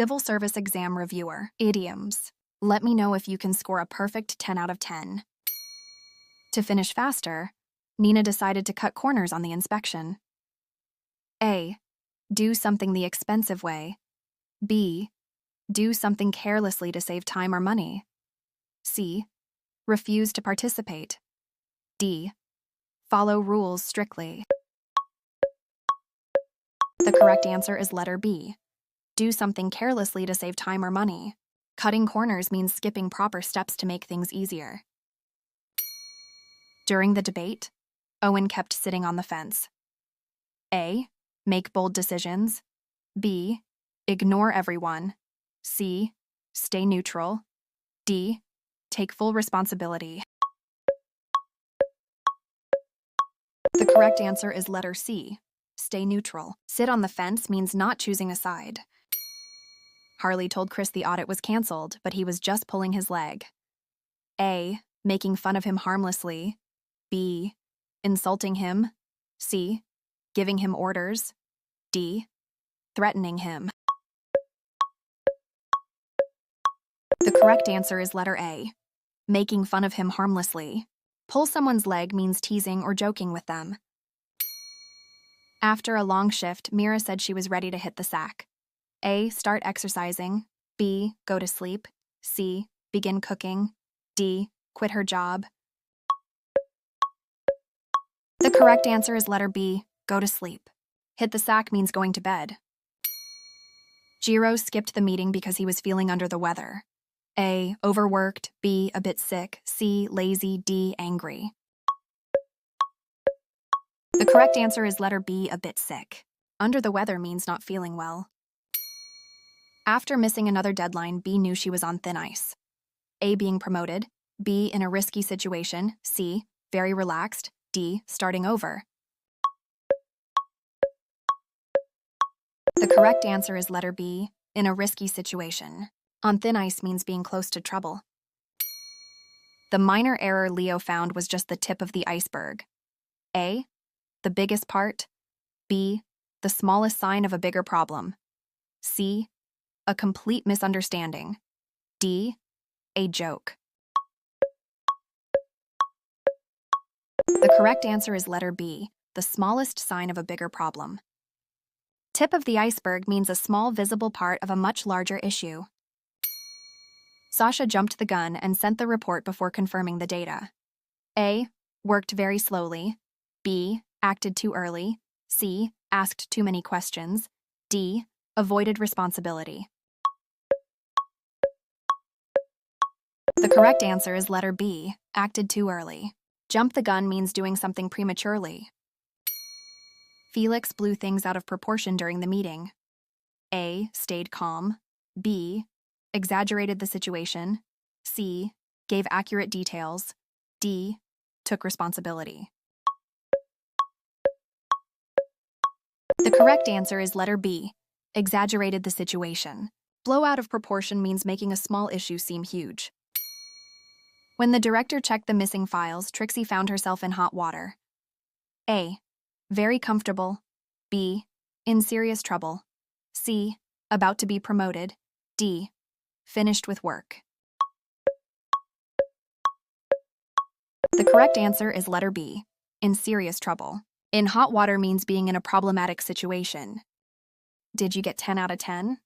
Civil Service Exam Reviewer. Idioms. Let me know if you can score a perfect 10 out of 10. To finish faster, Nina decided to cut corners on the inspection. A. Do something the expensive way. B. Do something carelessly to save time or money. C. Refuse to participate. D. Follow rules strictly. The correct answer is letter B. Do something carelessly to save time or money. Cutting corners means skipping proper steps to make things easier. During the debate, Owen kept sitting on the fence. A. Make bold decisions. B. Ignore everyone. C. Stay neutral. D. Take full responsibility. The correct answer is letter C. Stay neutral. Sit on the fence means not choosing a side. Harley told Chris the audit was canceled, but he was just pulling his leg. A. Making fun of him harmlessly. B. Insulting him. C. Giving him orders. D. Threatening him. The correct answer is letter A. Making fun of him harmlessly. Pull someone's leg means teasing or joking with them. After a long shift, Mira said she was ready to hit the sack. A. Start exercising. B. Go to sleep. C. Begin cooking. D. Quit her job. The correct answer is letter B. Go to sleep. Hit the sack means going to bed. Jiro skipped the meeting because he was feeling under the weather. A. Overworked. B. A bit sick. C. Lazy. D. Angry. The correct answer is letter B. A bit sick. Under the weather means not feeling well. After missing another deadline, B knew she was on thin ice. A. Being promoted. B. In a risky situation. C. Very relaxed. D. Starting over. The correct answer is letter B. In a risky situation. On thin ice means being close to trouble. The minor error Leo found was just the tip of the iceberg. A. The biggest part. B. The smallest sign of a bigger problem. C. A complete misunderstanding. D. A joke. The correct answer is letter B. The smallest sign of a bigger problem. Tip of the iceberg means a small visible part of a much larger issue. Sasha jumped the gun and sent the report before confirming the data. A. Worked very slowly. B. Acted too early. C. Asked too many questions. D. Avoided responsibility. The correct answer is letter B. Acted too early. Jump the gun means doing something prematurely. Felix blew things out of proportion during the meeting. A. Stayed calm. B. Exaggerated the situation. C. Gave accurate details. D. Took responsibility. The correct answer is letter B. Exaggerated the situation. Blow out of proportion means making a small issue seem huge. When the director checked the missing files, Trixie found herself in hot water. A. Very comfortable. B. In serious trouble. C. About to be promoted. D. Finished with work. The correct answer is letter B. In serious trouble. In hot water means being in a problematic situation. Did you get 10 out of 10?